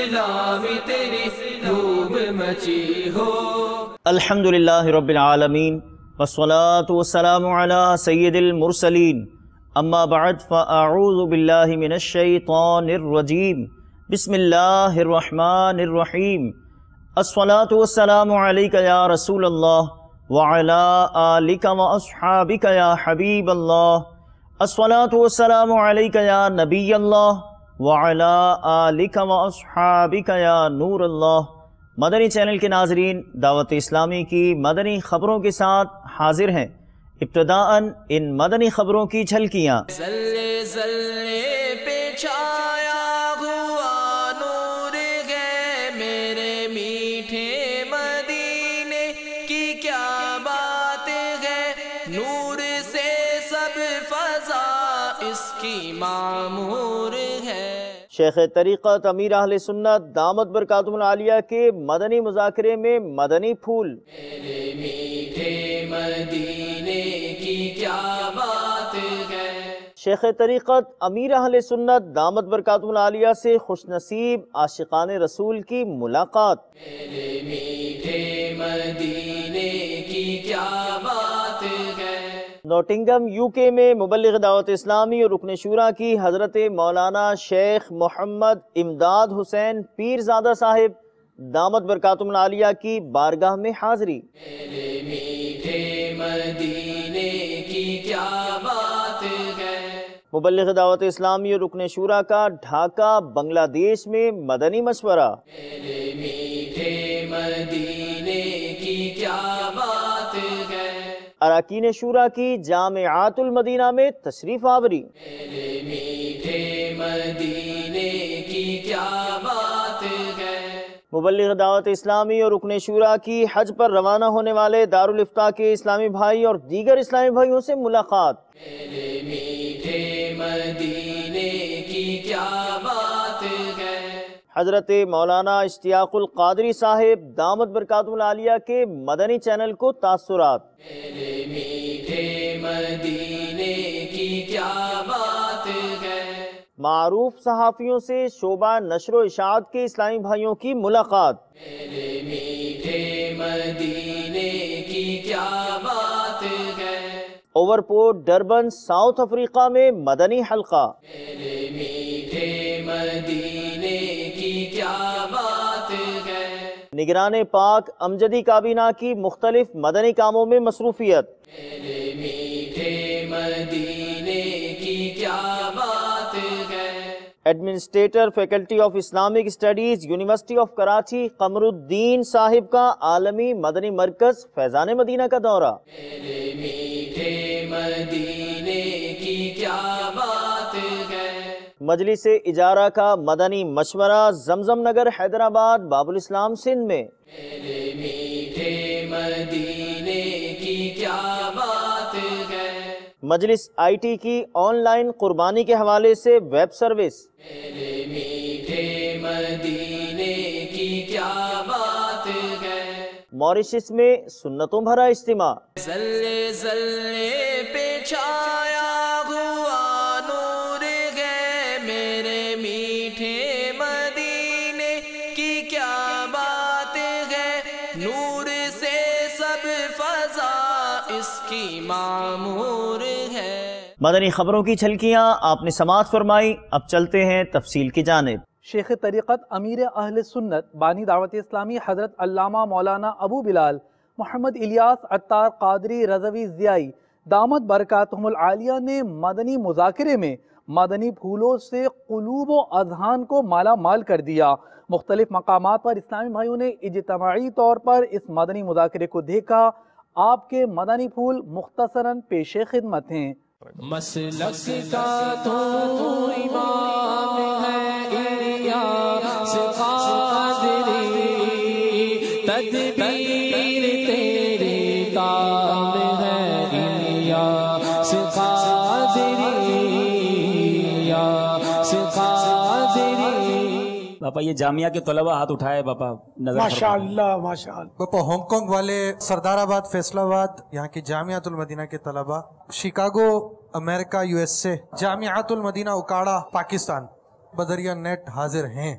اسلام تیری دھوم مچی ہو۔ الحمدللہ رب العالمین والصلاة والسلام علی سید المرسلین، اما بعد فاعوذ باللہ من الشیطان الرجیم، بسم اللہ الرحمن الرحیم۔ الصلاة والسلام علیک یا رسول اللہ وعلی آلک واصحابک یا حبیب اللہ۔ الصلاة والسلام علیک یا نبی اللہ وعلی آلک واصحابک یا نور اللہ۔ مدنی چینل کے ناظرین، دعوت اسلامی کی مدنی خبروں کے ساتھ حاضر ہیں۔ ابتداءً ان مدنی خبروں کی جھلکیاں۔ زلے زلے پہ چھایا ہوا نور ہے، میرے میٹھے مدینے کی کیا بات ہے، نور سے سب فضا اس کی معمور ہے۔ شیخ طریقت امیر اہل سنت دامت برکاتہم العالیہ کے مدنی مذاکرے میں مدنی پھول۔ میرے میٹھے مدینے کی کیا بات ہے۔ شیخ طریقت امیر اہل سنت دامت برکاتہم العالیہ سے خوش نصیب عاشقان رسول کی ملاقات۔ میرے میٹھے مدینے کی کیا بات ہے۔ نوٹنگم یو کے میں مبلغ دعوت اسلامی اور رکن شورا کی حضرت مولانا شیخ محمد امداد حسین پیرزادہ صاحب دامت برکاتہم العالیہ کی بارگاہ میں حاضری۔ میرے میٹھے مدینے کی کیا بات ہے۔ مبلغ دعوت اسلامی اور رکن شورا کا ڈھاکہ بنگلہ دیش میں مدنی مشورہ۔ میرے میٹھے مدینے کی کیا بات ہے۔ اراکین شورا کی جامعات المدینہ میں تشریف آوری۔ میرے میٹھے مدینے کی کیا بات ہے۔ مبلغ دعوت اسلامی اور رکن شورا کی حج پر روانہ ہونے والے دارالافتاء کے اسلامی بھائی اور دیگر اسلامی بھائیوں سے ملاقات۔ میرے میٹھے مدینے کی کیا بات ہے۔ حضرت مولانا اشتیاق القادری صاحب دامت برکاتہم العالیہ کے مدنی چینل کو تاثرات۔ میرے میٹھے مدینے کی کیا بات ہے۔ معروف صحافیوں سے شعبہ نشر و اشاعت کے اسلامی بھائیوں کی ملاقات۔ میرے میٹھے مدینے کی کیا بات ہے۔ اوورپورٹ ڈربن ساؤتھ افریقہ میں مدنی حلقہ۔ میرے میٹھے مدینے کی کیا بات ہے۔ نگران پاک امجدی کابینہ کی مختلف مدنی کاموں میں مصروفیت۔ میرے میٹھے مدینے کی کیا بات ہے۔ Administrator faculty of Islamic studies university of Karachi Qamar الدین صاحب کا عالمی مدنی مرکز فیضان مدینہ کا دورہ۔ میرے میٹھے مدینے کی کیا بات ہے۔ مجلس اجارہ کا مدنی مشورہ زمزم نگر حیدرآباد باب الاسلام سندھ میں۔ میرے میٹھے مدینے کی کیا بات ہے۔ مجلس آئی ٹی کی آن لائن قربانی کے حوالے سے ویب سروس۔ میرے میٹھے مدینے کی کیا بات ہے۔ موریشس میں سنتوں بھرا اجتماع۔ زلے زلے پہ چھایا ہوا نور ہے، میرے میٹھے مدینے کی کیا بات ہے، نور سے سب فضا اس کی معمور ہے۔ مدنی خبروں کی جھلکیاں آپ نے سماعت فرمائی، اب چلتے ہیں تفصیل کی جانب۔ شیخ طریقت امیر اہل سنت بانی دعوت اسلامی حضرت علامہ مولانا ابو بلال محمد الیاس عطار قادری رضوی ضیائی دامت برکاتہم العالیہ نے مدنی مذاکرے میں مدنی پھولوں سے قلوب و اذہان کو مالا مال کر دیا۔ مختلف مقامات پر اسلامی بھائیوں نے اجتماعی طور پر اس مدنی مذاکرے کو دیکھا۔ آپ کے مدنی پھول مختصراً پیش خدمت ہیں۔ مسلک کا تو امام ہے الیاس قادری، تدبیر تیری کام ہے الیاس قادری، الیاس قادری۔ باپا یہ جامعہ کے طلبہ ہاتھ اٹھائے باپا نظر ماشاءاللہ ماشاءاللہ۔ باپا ہانگ کانگ والے، سردار آباد، فیصل آباد یہاں کی جامعۃ المدینہ کے طلبہ، شکاگو امریکہ USA، جامعۃ المدینہ اکاڑا پاکستان، بدریہ نیٹ حاضر ہیں۔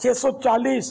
640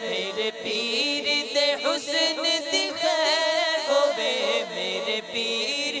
میرے پیر دے حسن دی خیر ہوے میرے پیر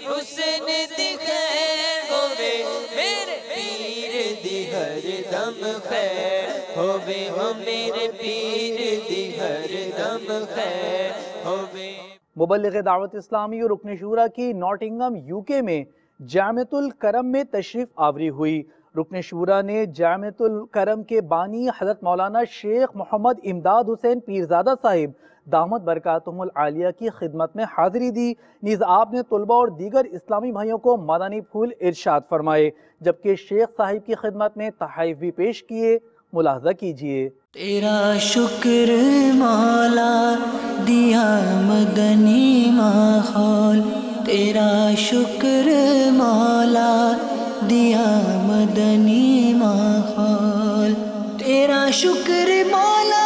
حسن دی خیر ہوے میرے پیر دی ہر دم خیر ہوے ہو میرے پیر دی ہر دم خیر ہوے۔ مبلغ دعوت اسلامی اور رکن شورا کی ناٹنگم UK میں جامعۃ الکرم میں تشریف آوری ہوئی۔ رکن شورا نے جامعۃ الکرم کے بانی حضرت مولانا شیخ محمد امداد حسین پیرزادہ صاحب دامت برکاتہم العالیہ کی خدمت میں حاضری دی، نیز آپ نے طلباء اور دیگر اسلامی بھائیوں کو مدنی پھول ارشاد فرمائے، جبکہ شیخ صاحب کی خدمت میں تحائف بھی پیش کیے۔ ملاحظہ کیجئے۔ تیرا شکر مولا دیا مدنی ماحول، تیرا شکر مولا دیا مدنی ماحول، تیرا شکر مولا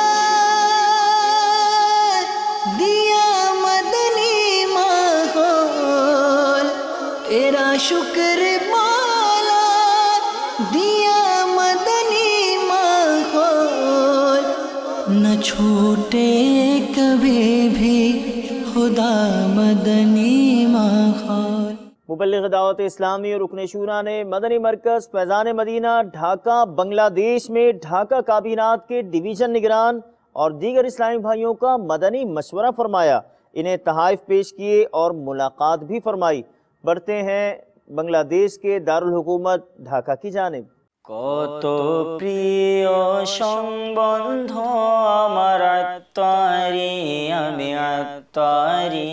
دیا مدنی ماحول، تیرا شکر مولا دیا مدنی ماحول، نہ چھوٹے کبھی بھی خدا مدنی ماحول۔ مبلغ دعوت اسلامی اور رکن شورا نے مدنی مرکز فیضان مدینہ ڈھاکہ بنگلہ دیش میں ڈھاکہ کابینات کے ڈویژن نگران اور دیگر اسلامی بھائیوں کا مدنی مشورہ فرمایا، انہیں تحائف پیش کیے اور ملاقات بھی فرمائی۔ بڑھتے ہیں بنگلہ دیش کے دارالحکومت ڈھاکہ کی جانب۔ কত প্রিয় সম্বন্ধ আমার আত্মারি আমি আত্মারি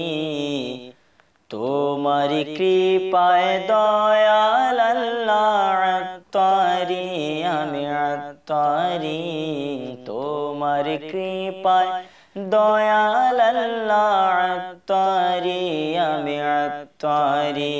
তোমার কৃপায় দয়াল আল্লাহ আত্মারি আমি আত্মারি তোমার কৃপায় দয়াল আল্লাহ আত্মারি আমি আত্মারি۔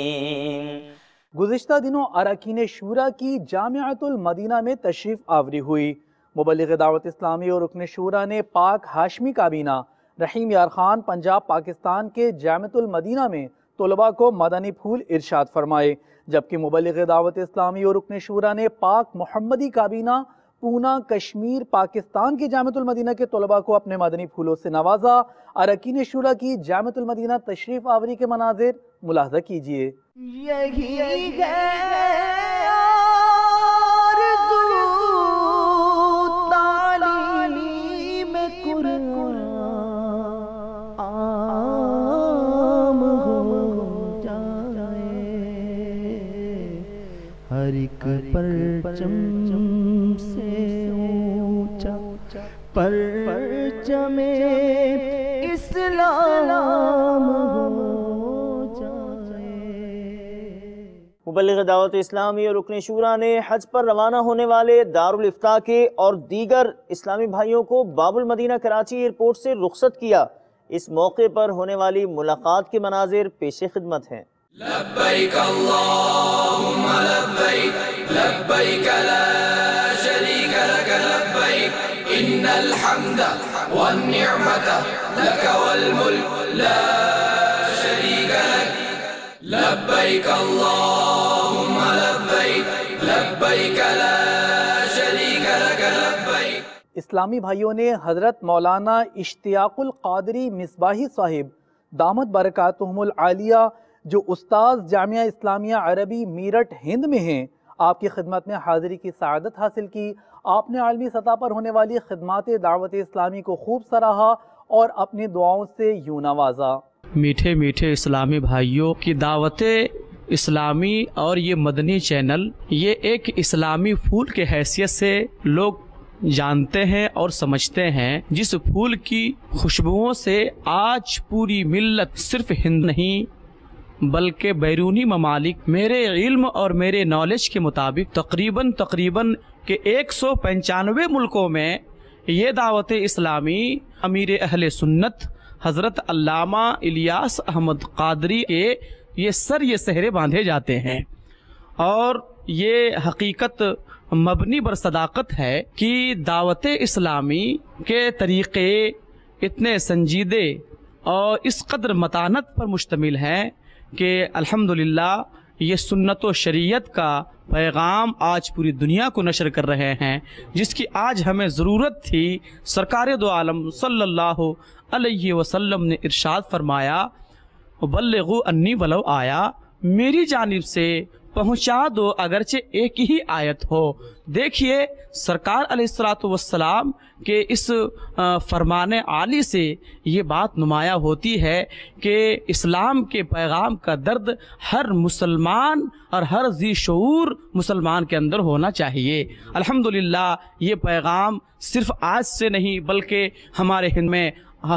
گزشتہ دنوں اراکین شورا کی جامعۃ المدینہ میں تشریف آوری ہوئی۔ مبلغ دعوت اسلامی اور رکن شورا نے پاک ہاشمی کابینہ رحیم یار خان پنجاب پاکستان کے جامعۃ المدینہ میں طلباء کو مدنی پھول ارشاد فرمائے، جبکہ مبلغ دعوت اسلامی اور رکن شورا نے پاک محمدی کابینہ پونا کشمیر پاکستان کے جامعۃ المدینہ کے طلباء کو اپنے مدنی پھولوں سے نوازا۔ اراکین شورا کی جامعۃ المدینہ تشریف آوری کے مناظر ملاحظہ کیجئے۔ یہی ہے آرزو تعلیم قرآن عام ہو جائے، ہر ایک پرچم سے اونچا پرچم اسلام ہو۔ مبلغ دعوت اسلامی اور رکن شورا نے حج پر روانہ ہونے والے دارالافتاء کے اور دیگر اسلامی بھائیوں کو باب المدینہ کراچی ایئرپورٹ سے رخصت کیا۔ اس موقع پر ہونے والی ملاقات کے مناظر پیش خدمت ہیں۔ لبیک اللہم لبیک لبیک لا شریک لک لبیک ان الحمد والنعمت لک والملک لا شریک لک لبیک اللہم لبیک لبیک لا شریک لک لبیک۔ اسلامی بھائیوں نے حضرت مولانا اشتیاق القادری مصباحی صاحب دامت برکاتہم العالیہ جو استاذ جامعہ اسلامیہ عربی میرٹھ ہند میں ہیں، آپ کی خدمت میں حاضری کی سعادت حاصل کی۔ آپ نے عالمی سطح پر ہونے والی خدمات دعوت اسلامی کو خوب سراہا اور اپنی دعاؤں سے یوں نوازا۔ میٹھے میٹھے اسلامی بھائیوں کی دعوت اسلامی اور یہ مدنی چینل یہ ایک اسلامی پھول کے حیثیت سے لوگ جانتے ہیں اور سمجھتے ہیں، جس پھول کی خوشبوؤں سے آج پوری ملت صرف ہند نہیں بلکہ بیرونی ممالک میرے علم اور میرے نالج کے مطابق تقریباً کہ 195 ملکوں میں یہ دعوت اسلامی امیر اہل سنت حضرت علامہ الیاس احمد قادری کے یہ سہرے باندھے جاتے ہیں، اور یہ حقیقت مبنی بر صداقت ہے کہ دعوت اسلامی کے طریقے اتنے سنجیدے اور اس قدر متانت پر مشتمل ہیں کہ الحمدللہ یہ سنت و شریعت کا پیغام آج پوری دنیا کو نشر کر رہے ہیں، جس کی آج ہمیں ضرورت تھی۔ سرکار دو عالم صلی اللہ علیہ وسلم نے ارشاد فرمایا، بلغوا انی ولو آیا، میری جانب سے پہنچا دو اگرچہ ایک ہی آیت ہو۔ دیکھیے سرکار علیہ السلام کے اس فرمان عالی سے یہ بات نمایاں ہوتی ہے کہ اسلام کے پیغام کا درد ہر مسلمان اور ہر ذی شعور مسلمان کے اندر ہونا چاہیے۔ الحمدللہ یہ پیغام صرف آج سے نہیں بلکہ ہمارے ہند میں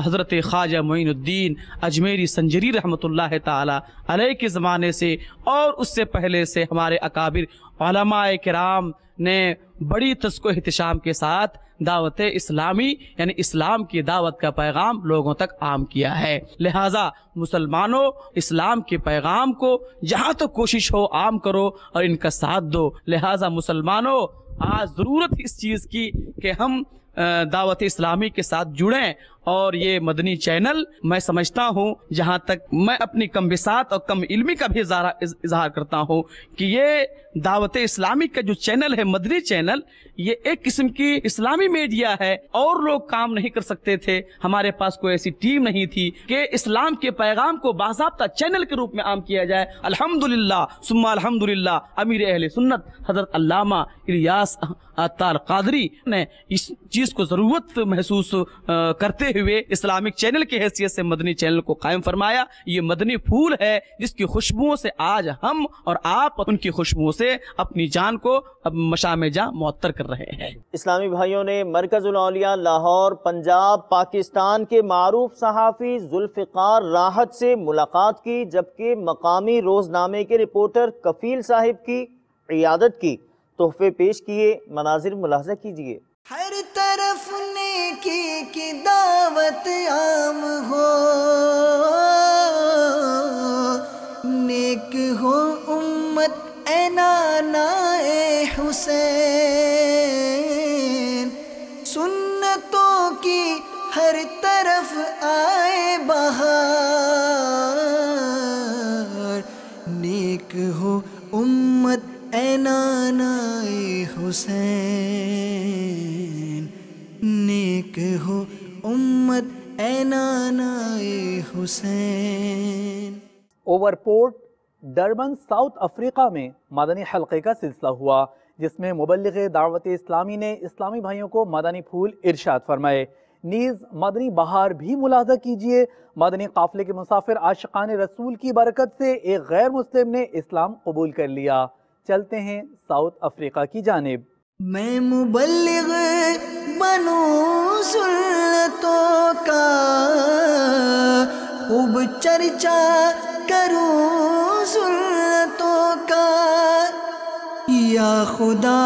حضرت خواجہ معین الدین اجمیری سنجری رحمۃ اللہ تعالی علیہ کے زمانے سے اور اس سے پہلے سے ہمارے اکابر علماء کرام نے بڑی تسک و احتشام کے ساتھ دعوت اسلامی یعنی اسلام کی دعوت کا پیغام لوگوں تک عام کیا ہے۔ لہٰذا مسلمانوں اسلام کے پیغام کو جہاں تک کوشش ہو عام کرو اور ان کا ساتھ دو۔ لہٰذا مسلمانوں آج ضرورت اس چیز کی کہ ہم دعوت اسلامی کے ساتھ جڑیں، اور یہ مدنی چینل میں سمجھتا ہوں، جہاں تک میں اپنی کم بساط اور کم علمی کا بھی اظہار کرتا ہوں کہ یہ دعوت اسلامی کا جو چینل ہے مدنی چینل، یہ ایک قسم کی اسلامی میڈیا ہے۔ اور لوگ کام نہیں کر سکتے تھے، ہمارے پاس کوئی ایسی ٹیم نہیں تھی کہ اسلام کے پیغام کو باضابطہ چینل کے روپ میں عام کیا جائے۔ الحمدللہ ثم الحمدللہ امیر اہل سنت حضرت علامہ الیاس عطار قادری نے اس چیز کو ضرورت محسوس کرتے ہوئے اسلامک چینل کی حیثیت سے مدنی چینل کو قائم فرمایا۔ یہ مدنی پھول ہے جس کی خوشبوؤں سے آج ہم اور آپ ان کی خوشبوؤں سے اپنی جان کو مشام جاں معطر کر رہے ہیں۔ اسلامی بھائیوں نے مرکز الاولیاء لاہور پنجاب پاکستان کے معروف صحافی ذوالفقار راحت سے ملاقات کی، جبکہ مقامی روزنامے کے رپورٹر کفیل صاحب کی عیادت کی، تحفے پیش کیے، مناظر ملاحظہ کیجیے۔ ہر طرف نیکی کی دعوت عام ہو، نیک ہو امت اے نانا اے حسین، سنتوں کی ہر طرف آئے بہار، نیک ہو امت اے نانا اے حسین، نیک ہو امت اے نانا اے Hussain. Overport Durban South Africa میں مدنی حلقے کا سلسلہ ہوا، جس میں مبلغ دعوت اسلامی نے اسلامی بھائیوں کو مدنی پھول ارشاد فرمائے۔ نیز مدنی بہار بھی ملاحظہ کیجئے۔ مدنی قافلے کے مسافر عاشقان رسول کی برکت سے ایک غیر مسلم نے اسلام قبول کر لیا۔ چلتے ہیں ساؤتھ افریقہ کی جانب۔ میں مبلغ بنوں سنتوں کا، خوب چرچا کروں سنتوں کا، یا خدا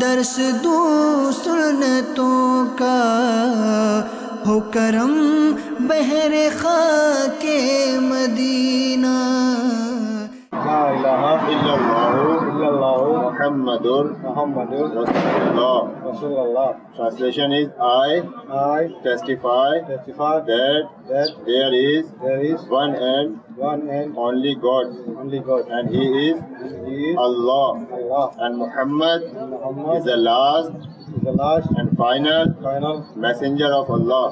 درس دوں سنتوں کا، ہو کرم بحر خاک مدینہ۔ لا الہ الا اللہ محمد رسول اللہ۔ Translation is I testify that there is one and only God, and He is Allah, and Muhammad is the last and final messenger of Allah.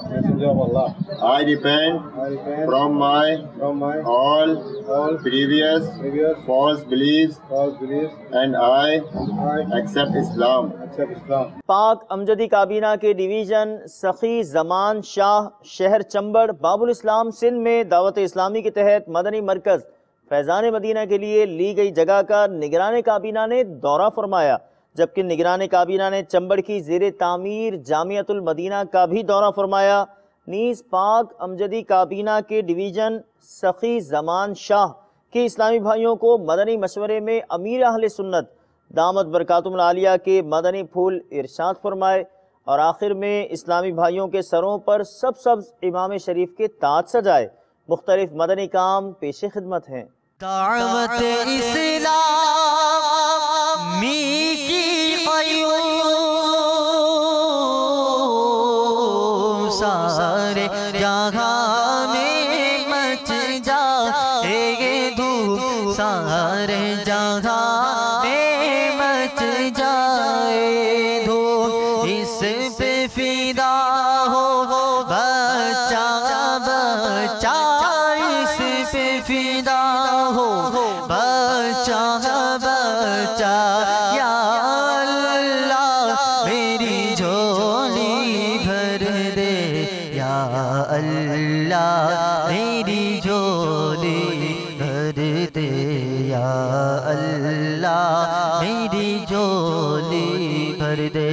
I repent from my all previous false beliefs and I accept Islam. پاک امجدی کابینہ کے division سخی زمان شاہ شہر چمبڑ باب الاسلام سندھ میں دعوت اسلامی کے تحت مدنی مرکز فیضان مدینہ کے لیے لی گئی جگہ کا نگران کابینہ نے دورہ فرمایا، جبکہ نگران کابینہ نے چمبڑ کی زیر تعمیر جامعۃ المدینہ کا بھی دورہ فرمایا۔ نیز پاک امجدی کابینہ کے ڈویژن سخی زمان شاہ کے اسلامی بھائیوں کو مدنی مشورے میں امیر اہل سنت دامت برکاتہم العالیہ کے مدنی پھول ارشاد فرمائے، اور آخر میں اسلامی بھائیوں کے سروں پر سبز امام شریف کے تاج سجائے۔ مختلف مدنی کام پیش خدمت ہیں۔ دعوت اسلامی کی قیوم سارے جہاں میں مچ جائے دھوم، ہر جہاں میں مچ جائے دھوم، اس پہ فدا ہو بچہ بچہ، اس پہ فدا ہو بچہ بچہ، یا اللہ میری جھولی بھر دے، یا اللہ میری جھولی بھر دے، یا اللہ میری جھولی بھر دے۔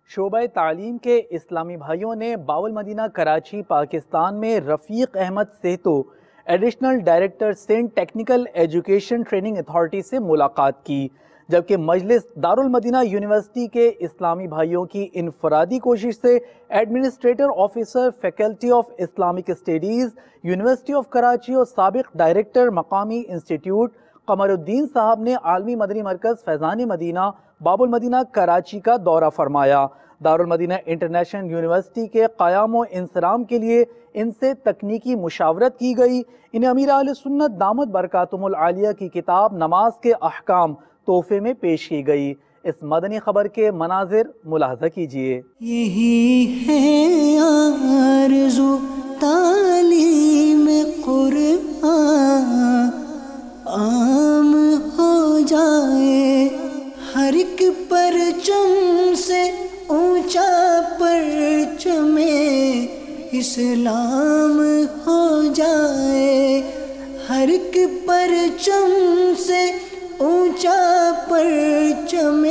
شعبہ تعلیم کے اسلامی بھائیوں نے باول مدینہ کراچی پاکستان میں رفیق احمد سہتو، ایڈیشنل ڈائریکٹر سینٹ ٹیکنیکل ایجوکیشن ٹریننگ اتھارٹی سے ملاقات کی، جبکہ مجلس دارالمدینہ یونیورسٹی کے اسلامی بھائیوں کی انفرادی کوشش سے administrator officer faculty of Islamic studies university of Karachi اور سابق ڈائریکٹر مقامی انسٹیٹیوٹ قمر الدین صاحب نے عالمی مدنی مرکز فیضان مدینہ باب المدینہ کراچی کا دورہ فرمایا۔ دارالمدینہ انٹرنیشنل یونیورسٹی کے قیام و انصرام کے لیے ان سے تکنیکی مشاورت کی گئی۔ انہیں امیر اہل سنت دامت برکاتہم العالیہ کی کتاب نماز کے احکام تحفے میں پیش کی گئی۔ اس مدنی خبر کے مناظر ملاحظہ کیجیے۔ یہی ہے آرزو تعلیم قرآن عام ہو جائے، ہر ایک پرچم سے اونچا پرچم اسلام ہو جائے، ہر ایک پرچم سے اونچا پرچم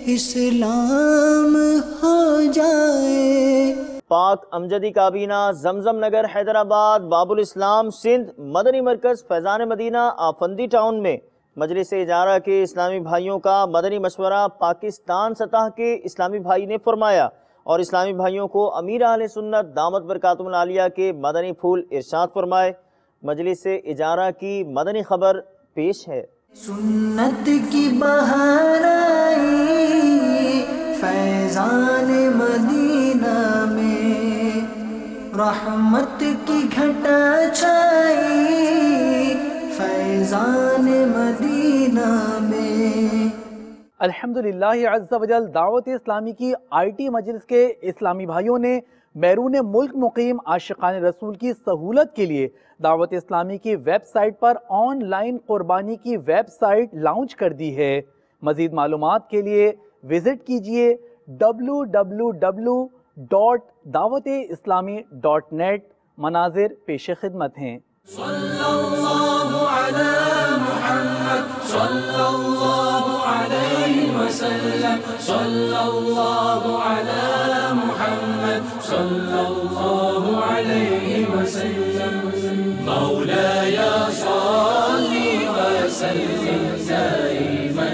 اسلام ہو جائے۔ پاک امجدی کابینہ زمزم نگر حیدرآباد باب الاسلام سندھ مدنی مرکز فیضان مدینہ آفندی ٹاؤن میں مجلس اجارہ کے اسلامی بھائیوں کا مدنی مشورہ پاکستان سطح کے اسلامی بھائی نے فرمایا اور اسلامی بھائیوں کو امیر اہل سنت دامت برکاتہم العالیہ کے مدنی پھول ارشاد فرمائے۔ مجلس اجارہ کی مدنی خبر پیش ہے۔ سنت کی بہار آئی فیضان مدینہ میں، رحمت کی گھٹا چھائی فیضان مدینہ میں۔ الحمدللہ عز و جل دعوت اسلامی کی IT مجلس کے اسلامی بھائیوں نے بیرون ملک مقیم عاشقان رسول کی سہولت کے لیے دعوت اسلامی کی ویب سائٹ پر آن لائن قربانی کی ویب سائٹ لانچ کر دی ہے۔ مزید معلومات کے لیے وزٹ کیجیے www.dawatislami.net۔ مناظر پیش خدمت ہیں۔ صلی اللہ علی محمد صلی اللہ علیہ وسلم، صلی اللہ علی محمد صلی اللہ علیہ وسلم، مولاي صلی وسلم دائما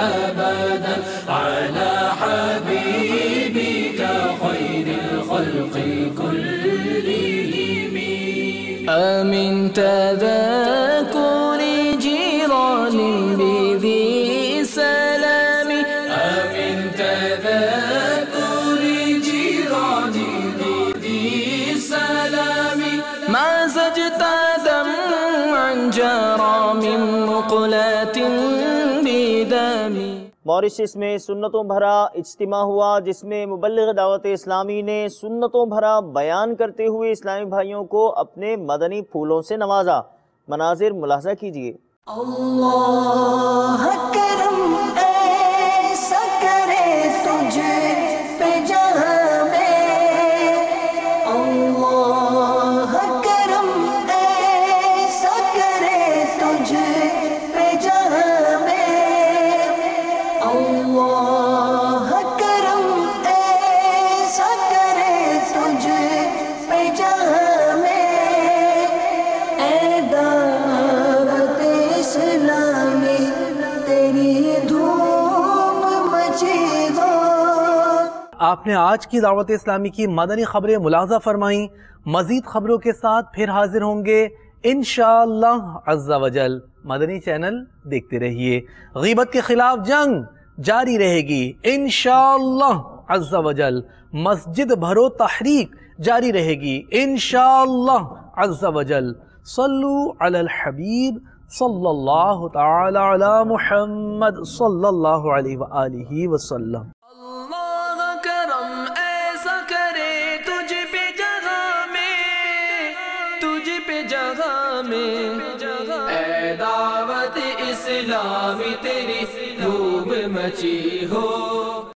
ابدا على حبيبك خير الخلق كلهم، آمن تذكر جيران بذي سلام، آمن تذكر جيران بذي سلام، ما زجت دمعا جرى من مقلة بدم۔ موریشس میں سنتوں بھرا اجتماع ہوا جس میں مبلغ دعوت اسلامی نے سنتوں بھرا بیان کرتے ہوئے اسلامی بھائیوں کو اپنے مدنی پھولوں سے نوازا۔ مناظر ملاحظہ کیجیے۔ اللہ کرم ایسا کرے تجھ پہ جہاں میں، اللہ کرم ایسا کرے تجھ پہ جہاں میں، اللہ کرم ایسا کرے تجھ پہ جہاں میں، اے دعوت اسلامی تیری دھوم مچے گا۔ آپ نے آج کی دعوت اسلامی کی مدنی خبریں ملاحظہ فرمائیں۔ مزید خبروں کے ساتھ پھر حاضر ہوں گے انشاءاللہ عز و جل۔ مدنی چینل دیکھتے رہیے۔ غیبت کے خلاف جنگ جاری رہے گی انشاءاللہ عز و جل۔ مسجد بھرو تحریک جاری رہے گی انشاءاللہ عز و جل۔ صلو علی الحبیب صلی اللہ تعالی علی محمد صلی اللہ علیہ وآلہ وسلم۔ اللہ کرم ایسا کرے تجھ پہ جگہ میں، تجھ پہ جگہ میں، اے دعوت اسلامی تیری دھوم مچی ہو۔